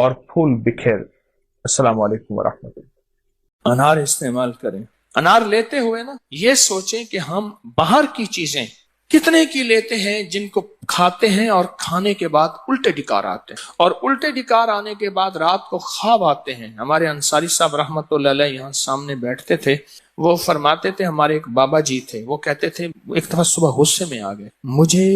اور پھول بکھیر۔ السلام علیکم ورحمۃ اللہ۔ انار استعمال کریں۔ انار لیتے ہوئے نا یہ سوچیں کہ ہم باہر کی چیزیں کتنے کی لیتے ہیں جن کو کھاتے ہیں اور کھانے کے بعد الٹے ڈکار آتے ہیں، اور الٹے ڈکار آنے کے بعد رات کو خواب آتے ہیں۔ ہمارے انصاری صاحب رحمت اللہ علیہ یہاں سامنے بیٹھتے تھے، وہ فرماتے تھے، ہمارے ایک بابا جی تھے، وہ کہتے تھے ایک دفعہ صبح غصے میں آ گئے، مجھے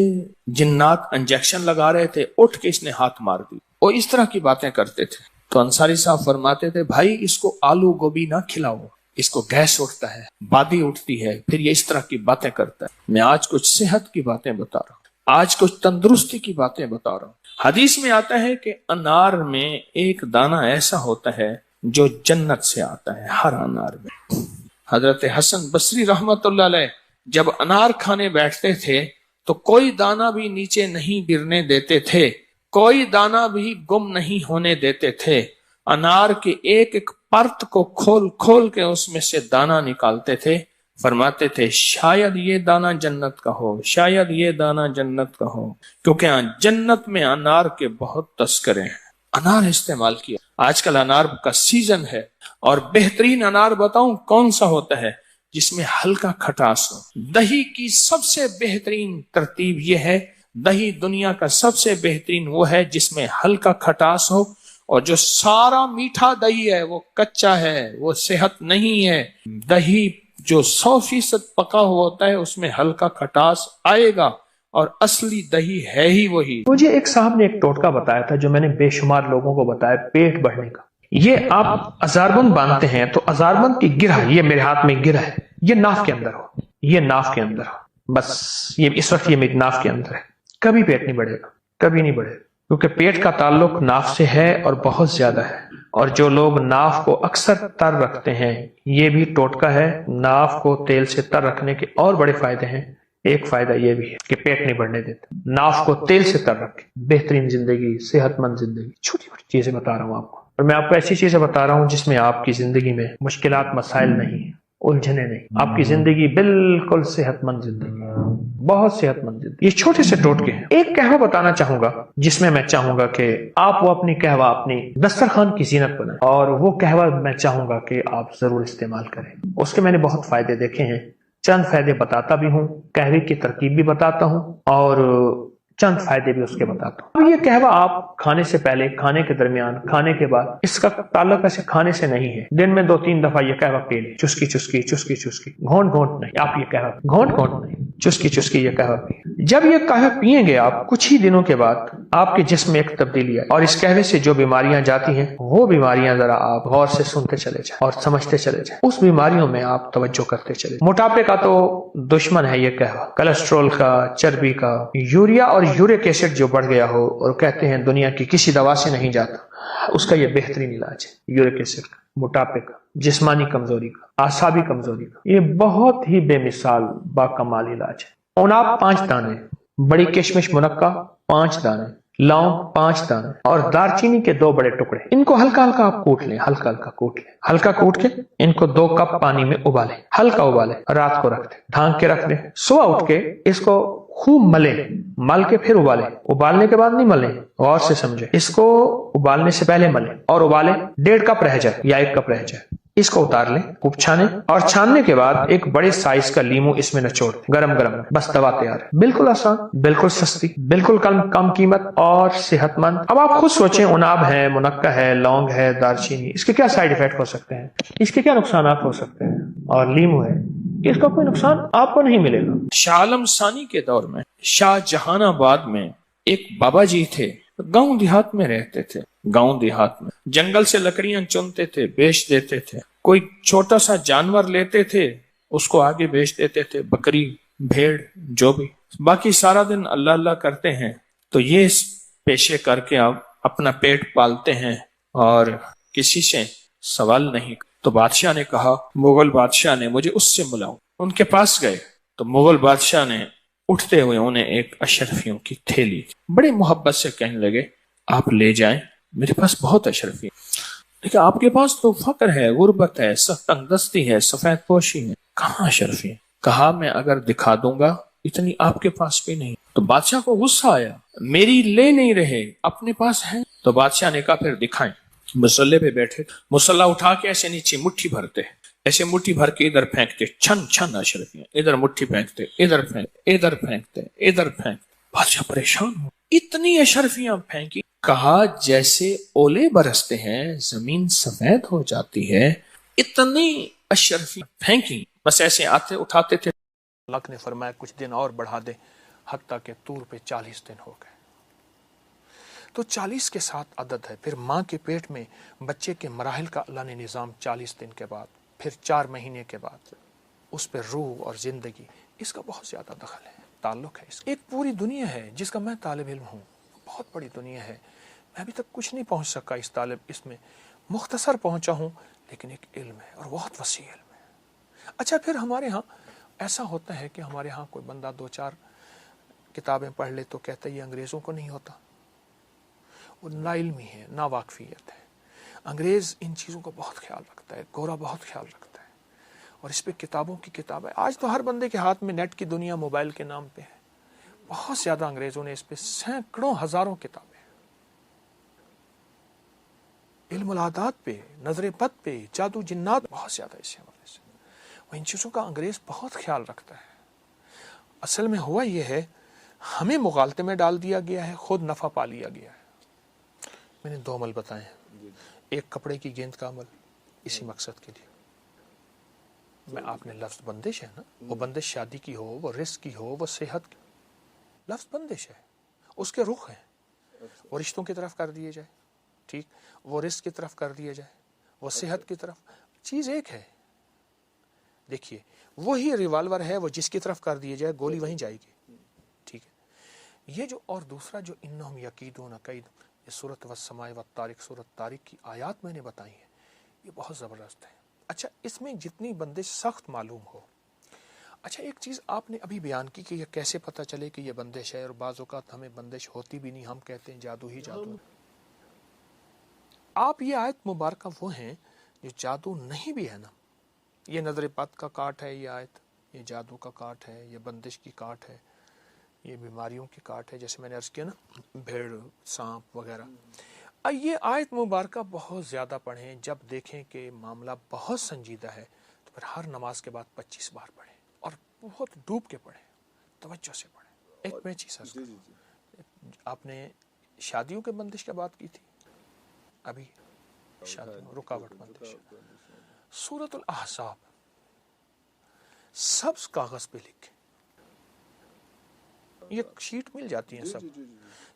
جنات انجیکشن لگا رہے تھے، اٹھ کے اس نے ہاتھ مار دی، وہ اس طرح کی باتیں کرتے تھے۔ تو انصاری صاحب فرماتے تھے بھائی اس کو آلو گوبھی نہ کھلاؤ، اس کو گیس اٹھتا ہے، بادی اٹھتی ہے، پھر یہ اس طرح کی باتیں کرتا ہے۔ میں آج کچھ صحت کی باتیں بتا رہا ہوں، آج کچھ تندرستی کی باتیں بتا رہا ہوں۔ حدیث میں آتا ہے کہ انار میں ایک دانہ ایسا ہوتا ہے جو جنت سے آتا ہے، ہر انار میں۔ حضرت حسن بصری رحمت اللہ علیہ جب انار کھانے بیٹھتے تھے تو کوئی دانہ بھی نیچے نہیں گرنے دیتے تھے، کوئی دانہ بھی گم نہیں ہونے دیتے تھے، انار کے ایک ایک پرت کو کھول کھول کے اس میں سے دانہ نکالتے تھے، فرماتے تھے شاید یہ دانہ جنت کا ہو، شاید یہ دانہ جنت کا ہو، کیونکہ جنت میں انار کے بہت تذکرے ہیں۔ انار استعمال کیا۔ آج کل انار کا سیزن ہے، اور بہترین انار بتاؤں کون سا ہوتا ہے؟ جس میں ہلکا کھٹاس ہو۔ دہی کی سب سے بہترین ترتیب یہ ہے، دہی دنیا کا سب سے بہترین وہ ہے جس میں ہلکا کھٹاس ہو، اور جو سارا میٹھا دہی ہے وہ کچا ہے، وہ صحت نہیں ہے۔ دہی جو 100% پکا ہوا ہوتا ہے اس میں ہلکا کھٹاس آئے گا، اور اصلی دہی ہے ہی وہی۔ مجھے ایک صاحب نے ایک ٹوٹکا بتایا تھا جو میں نے بے شمار لوگوں کو بتایا، پیٹ بڑھنے کا۔ یہ آپ ہزاربند باندھتے ہیں تو ہزاربند کی گرہ، یہ میرے ہاتھ میں گرہ ہے، یہ ناف کے اندر ہو، یہ ناف کے اندر ہو، بس یہ اس وقت یہ میری ناف کے اندر ہے، کبھی پیٹ نہیں بڑھے گا، کبھی نہیں بڑھے گا، کیونکہ پیٹ کا تعلق ناف سے ہے اور بہت زیادہ ہے۔ اور جو لوگ ناف کو اکثر تر رکھتے ہیں، یہ بھی ٹوٹکا ہے، ناف کو تیل سے تر رکھنے کے اور بڑے فائدے ہیں۔ ایک فائدہ یہ بھی ہے کہ پیٹ نہیں بڑھنے دیتا، ناف کو تیل سے تر رکھے، بہترین زندگی، صحت مند زندگی۔ چھوٹی چھوٹی چیزیں بتا رہا ہوں آپ کو، اور میں آپ کو ایسی چیزیں بتا رہا ہوں جس میں آپ کی زندگی میں مشکلات مسائل نہیں ہیں، الجھنے نہیں، آپ کی زندگی بالکل صحت مند زندگی، بہت صحت مند زندگی۔ یہ چھوٹے سے ٹوٹکے ہیں۔ ایک قہوہ بتانا چاہوں گا جس میں چاہوں گا کہ آپ وہ اپنی قہوہ اپنی دسترخوان کی زینت بنائیں، اور وہ قہوہ میں چاہوں گا کہ آپ ضرور استعمال کریں۔ اس کے میں نے بہت فائدے دیکھے ہیں، چند فائدے بتاتا بھی ہوں، قہوے کی ترکیب بھی بتاتا ہوں، اور چند فائدے بھی اس کے بتاتا ہوں۔ اب یہ قہوہ آپ کھانے سے پہلے، کھانے کے درمیان، کھانے کے بعد، اس کا تعلق ایسے کھانے سے نہیں ہے۔ دن میں 2-3 دفعہ یہ قہوہ پی لیں، چسکی چسکی چسکی چسکی، گھونٹ گھونٹ نہیں، آپ یہ قہوہ گھونٹ گھونٹ نہیں، چسکی چسکی یہ قہوہ پییں۔ جب یہ قہوہ پیئیں گے آپ، کچھ ہی دنوں کے بعد آپ کے جسم میں ایک تبدیلی ہے، اور اس قہوے سے جو بیماریاں جاتی ہیں وہ بیماریاں ذرا آپ غور سے سنتے چلے جائیں اور سمجھتے چلے جائیں، اس بیماریوں میں آپ توجہ کرتے چلے جائیں۔ موٹاپے کا تو دشمن ہے یہ قہوہ، کولیسٹرول کا، چربی کا، یوریا اور یورک ایسڈ جو بڑھ گیا ہو، اور کہتے ہیں دنیا کی کسی دوا سے نہیں جاتا، اس کا یہ بہترین علاج ہے، یورک ایسڈ کا، موٹاپے کا، جسمانی کمزوری کا، اعصابی کمزوری کا، یہ بہت ہی بے مثال باکمال علاج ہے۔ عناب 5 دانے، بڑی کشمش منقع 5 دانے، لونگ 5 دانے، اور دارچینی کے 2 بڑے ٹکڑے، ان کو ہلکا ہلکا آپ کوٹ لیں، ہلکا ہلکا کوٹ لیں، ہلکا کوٹ کے ان کو 2 کپ پانی میں ابالیں، ہلکا ابالیں، رات کو رکھ دیں، ڈھانک کے رکھ دیں، صبح اٹھ کے اس کو خوب ملیں، مل کے پھر ابالیں، ابالنے کے بعد نہیں ملیں، غور سے سمجھیں، اس کو ابالنے سے پہلے ملیں اور ابالیں، 1.5 کپ رہ جائے یا 1 کپ رہ جائے، اس کو اتار لیں، خوب چھانیں، اور چھاننے کے بعد ایک بڑے سائز کا لیمو اس میں نچوڑ دیں، گرم گرم، بس دوا تیار ہے۔ بالکل آسان، بالکل سستی، بالکل کم قیمت اور صحت مند۔ اب آپ خود سوچیں، عناب ہے، منقع ہے، لونگ ہے، دارچینی، اس کے کیا سائیڈ ایفیکٹ ہو سکتے ہیں، اس کے کیا نقصانات ہو سکتے ہیں، اور لیمو ہے، اس کا کوئی نقصان آپ کو نہیں ملے گا۔ شاہ عالم ثانی کے دور میں شاہ جہان آباد میں ایک بابا جی تھے، گاؤں دیہات میں رہتے تھے، گاؤں دیہات میں جنگل سے لکڑیاں چنتے تھے، بیچ دیتے تھے، کوئی چھوٹا سا جانور لیتے تھے اس کو آگے بیچ دیتے تھے، بکری، بھیڑ، جو بھی، باقی سارا دن اللہ اللہ کرتے ہیں۔ تو یہ پیشے کر کے آپ اپنا پیٹ پالتے ہیں اور کسی سے سوال نہیں۔ تو بادشاہ نے کہا، مغل بادشاہ نے، مجھے اس سے ملاؤ۔ ان کے پاس گئے تو مغل بادشاہ نے اٹھتے ہوئے انہیں ایک اشرفیوں کی تھیلی بڑے محبت سے کہنے لگے، آپ لے جائیں، میرے پاس بہت اشرفی، لیکن آپ کے پاس تو فقر ہے، غربت ہے، تنگ دستی ہے، سفید پوشی ہے، کہاں اشرفی؟ کہا میں اگر دکھا دوں گا اتنی آپ کے پاس بھی نہیں۔ تو بادشاہ کو غصہ آیا، میری لے نہیں رہے، اپنے پاس ہیں؟ تو بادشاہ نے کہا پھر دکھائیں۔ مسلح پہ بیٹھے، مسلح اٹھا کے ایسے نیچے مٹھی بھرتے، ایسے مٹھی بھر کے ادھر پھینکتے، چھن چھن اشرفیاں، ادھر مٹھی پھینکتے، ادھر پھینکتے، ادھر پھینکتے، ادھر پھینکتے۔ بادشاہ پریشان ہو، اتنی اشرفیاں پھینکی، کہا جیسے اولے برستے ہیں زمین سفید ہو جاتی ہے، اتنی اشرفیاں پھینکی، بس ایسے آتے اٹھاتے تھے۔ اللہ نے فرمایا کچھ دن اور بڑھا دے، حتیٰ کہ طور پہ 40 دن ہو گئے۔ تو 40 کے ساتھ عدد ہے، پھر ماں کے پیٹ میں بچے کے مراحل کا اللہ نے نظام 40 دن کے بعد، پھر 4 مہینے کے بعد اس پہ روح اور زندگی، اس کا بہت زیادہ دخل ہے، تعلق ہے۔ ایک پوری دنیا ہے جس کا میں طالب علم ہوں، بہت بڑی دنیا ہے، میں ابھی تک کچھ نہیں پہنچ سکا اس میں مختصر پہنچا ہوں، لیکن ایک علم ہے اور بہت وسیع علم ہے۔ اچھا پھر ہمارے ہاں ایسا ہوتا ہے کہ ہمارے ہاں کوئی بندہ 2-4 کتابیں پڑھ لے تو کہتا ہے یہ انگریزوں کو نہیں ہوتا، وہ نا علمی ہے، نا واقفیت ہے۔ انگریز ان چیزوں کا بہت خیال رکھتا ہے، گورا بہت خیال رکھتا ہے، اور اس پہ کتابوں کی کتاب ہے۔ آج تو ہر بندے کے ہاتھ میں نیٹ کی دنیا موبائل کے نام پہ ہے، بہت زیادہ انگریزوں نے اس پہ سینکڑوں ہزاروں کتابیں، علم العادات پہ، نظر بد پہ، جادو جنات، بہت زیادہ اس حوالے سے وہ ان چیزوں کا انگریز بہت خیال رکھتا ہے۔ اصل میں ہوا یہ ہے، ہمیں مغالطے میں ڈال دیا گیا ہے، خود نفع پا لیا گیا ہے۔ میں نے 2 عمل بتائے ہیں، ایک کپڑے کی گیند کا عمل اسی مقصد کے لیے، میں آپ نے لفظ بندش ہے نا، وہ بندش شادی کی ہو، وہ رزق کی ہو، وہ صحت کی، لفظ بندش ہے، اس کے رخ ہیں، وہ رشتوں کی طرف کر دیے جائے، ٹھیک، وہ رزق کی طرف کر دیا جائے، وہ صحت کی طرف، چیز ایک ہے۔ دیکھیے وہی ریوالور ہے، وہ جس کی طرف کر دیے جائے گولی وہیں جائے گی، ٹھیک ہے۔ یہ جو اور دوسرا جو انہم یکیدون کید، یہ سورۃ والسماء والطارق، سورۃ طارق کی آیات میں نے بتائی ہیں، یہ بہت زبردست ہے۔ اچھا اس میں جتنی بندش سخت معلوم ہو، اچھا ایک چیز آپ نے ابھی بیان کی کہ یہ کیسے پتہ چلے کہ یہ بندش ہے، اور بعض اوقات ہمیں بندش ہوتی بھی نہیں، ہم کہتے ہیں جادو ہی جادو ہے۔ آپ یہ آیت مبارکہ وہ ہیں جو جادو نہیں بھی ہے نا، یہ نظر بد کا کاٹ ہے، یہ آیت، یہ جادو کا کاٹ ہے، یہ بندش کی کاٹ ہے، یہ بیماریوں کی کاٹ ہے، جیسے میں نے عرض کیا نا، بھیڑ، سانپ وغیرہ۔ یہ آیت مبارکہ بہت زیادہ پڑھیں، جب دیکھیں کہ معاملہ بہت سنجیدہ ہے تو پھر ہر نماز کے بعد 25 بار پڑھیں، اور بہت ڈوب کے پڑھیں، توجہ سے پڑھیں۔ ایک میں چیز عرض کروں، آپ نے شادیوں کے بندش کی بات کی تھی، ابھی شادیوں رکاوٹ بندش، سورۃ الاحزاب سبز کاغذ پہ لکھیں، یہ شیٹ مل جاتی ہیں سب،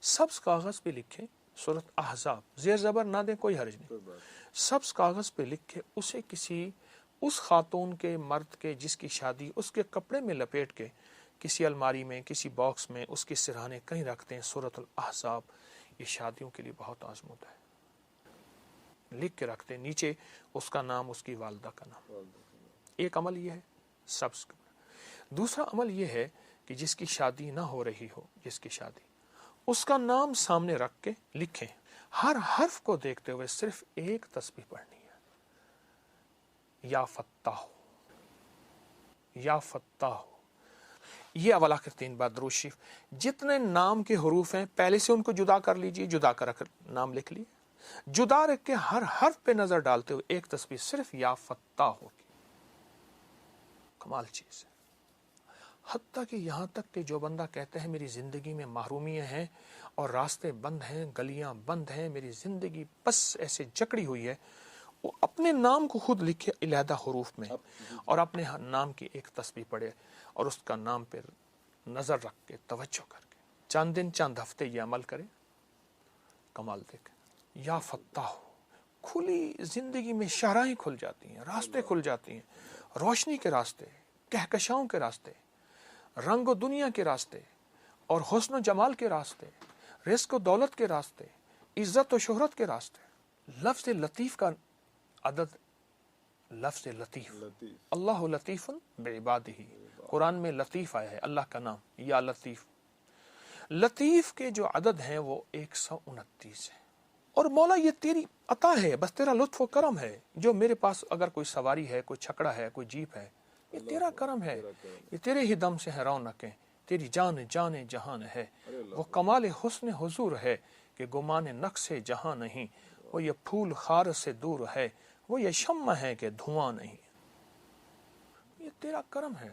سبز کاغذ پہ لکھیں سورۃ احزاب، زیر زبر نہ دیں کوئی حرج نہیں، سبز کاغذ پہ لکھ کے اسے کسی اس خاتون کے، مرد کے جس کی شادی، اس کے کپڑے میں لپیٹ کے کسی الماری میں، کسی باکس میں اس کے سرہانے کہیں رکھتے ہیں، سورۃ الاحزاب، یہ شادیوں کے لیے بہت آزمودہ ہے، لکھ کے رکھتے ہیں، نیچے اس کا نام، اس کی والدہ کا نام۔ ایک عمل یہ ہے سبز۔ دوسرا عمل یہ ہے کہ جس کی شادی نہ ہو رہی ہو، جس کی شادی، اس کا نام سامنے رکھ کے لکھیں، ہر حرف کو دیکھتے ہوئے صرف ایک تسبیح پڑھنی ہے، یا فتاح، یا فتاح۔ یہ اول آخر 3 بار درود شریف، جتنے نام کے حروف ہیں پہلے سے ان کو جدا کر لیجئے، جدا کر نام لکھ لیے، جدا رکھ کے ہر حرف پہ نظر ڈالتے ہوئے ایک تسبیح صرف یا فتاح ہوگی، کمال چیز ہے۔ حتیٰ کہ یہاں تک کہ جو بندہ کہتا ہے میری زندگی میں محرومیاں ہیں اور راستے بند ہیں، گلیاں بند ہیں، میری زندگی بس ایسے جکڑی ہوئی ہے، وہ اپنے نام کو خود لکھے علیحدہ حروف میں، اور اپنے نام کی ایک تسبیح پڑھے، اور اس کا نام پر نظر رکھ کے، توجہ کر کے، چند دن چند ہفتے یہ عمل کرے، کمال دیکھیں۔ یا فتاح، کھلی زندگی میں شاہراہیں کھل جاتی ہیں، راستے کھل جاتی ہیں، روشنی کے راستے، کہکشاؤں کے راستے، رنگ و دنیا کے راستے، اور حسن و جمال کے راستے، رزق و دولت کے راستے، عزت و شہرت کے راستے۔ لفظ لطیف کا عدد، لفظ لطیف، اللہ لطیف بعبادہ، قرآن میں لطیف آیا ہے، اللہ کا نام، یا لطیف۔ لطیف کے جو عدد ہیں وہ 129 ہیں، اور مولا یہ تیری عطا ہے، بس تیرا لطف و کرم ہے، جو میرے پاس اگر کوئی سواری ہے، کوئی چھکڑا ہے، کوئی جیپ ہے، یہ تیرا کرم ہے، یہ تیرے ہی دم سے ہے رونقیں، تیری جان جان جہان ہے، وہ کمال حسن حضور ہے کہ گمان نقص جہاں نہیں، وہ یہ پھول خار سے دور ہے، وہ یہ شمع ہے کہ دھواں نہیں۔ یہ تیرا کرم ہے،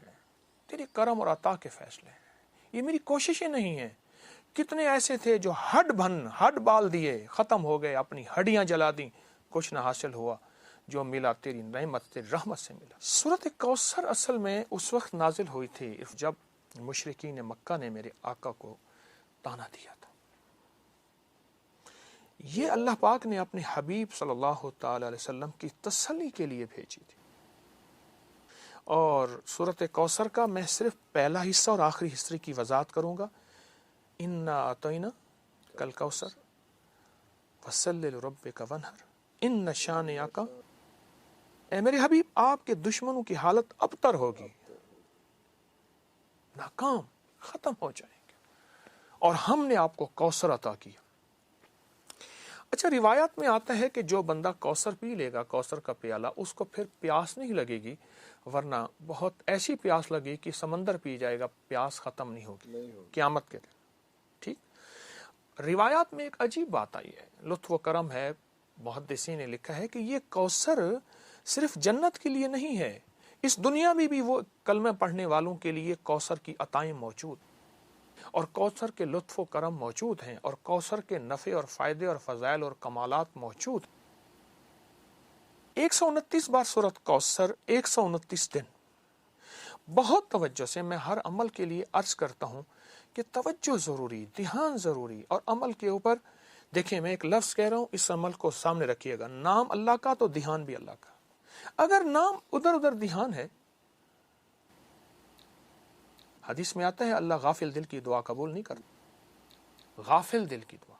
تیری کرم اور عطا کے فیصلے ہیں، یہ میری کوششیں نہیں ہیں۔ کتنے ایسے تھے جو ہڈ بال دیے، ختم ہو گئے، اپنی ہڈیاں جلا دیں، کچھ نہ حاصل ہوا، جو ملا تیری نعمت تیری رحمت سے ملا۔ سورۃ کوثر اصل میں اس وقت نازل ہوئی تھی جب مشرکین مکہ نے میرے آقا کو تانا دیا تھا۔ یہ اللہ پاک نے اپنے حبیب صلی اللہ تعالی علیہ وسلم کی تسلی کے لیے بھیجی تھی۔ اور سورۃ کوثر کا میں صرف پہلا حصہ اور آخری حصے کی وضاحت کروں گا۔ انا اعطینا کل کوثر فصلی لربک وانحر ان شانئک، اے میرے حبیب آپ کے دشمنوں کی حالت ابتر ہوگی، ناکام، ختم ہو جائیں گے، اور ہم نے آپ کو کوثر عطا کیا۔ اچھا، روایات میں آتا ہے کہ جو بندہ کوثر پی لے گا، کوثر کا پیالہ، اس کو پھر پیاس نہیں لگے گی، ورنہ بہت ایسی پیاس لگے کہ سمندر پی جائے گا، پیاس ختم نہیں ہوگی قیامت کے دن۔ ٹھیک، روایات میں ایک عجیب بات آئی ہے، لطف و کرم ہے، محدثین نے لکھا ہے کہ یہ کوثر صرف جنت کے لیے نہیں ہے، اس دنیا میں بھی وہ کلمہ پڑھنے والوں کے لیے کوثر کی عطائیں موجود، اور کوثر کے لطف و کرم موجود ہیں، اور کوثر کے نفع اور فائدے اور فضائل اور کمالات موجود۔ 129 بار سورۃ کوثر، 129 دن۔ بہت توجہ سے میں ہر عمل کے لیے عرض کرتا ہوں کہ توجہ ضروری، دھیان ضروری، اور عمل کے اوپر دیکھیں، میں ایک لفظ کہہ رہا ہوں، اس عمل کو سامنے رکھیے گا، نام اللہ کا تو دھیان بھی اللہ کا۔ اگر نام ادھر ادھر دھیان ہے، حدیث میں آتا ہے اللہ غافل دل کی دعا قبول نہیں کرتا، غافل دل کی دعا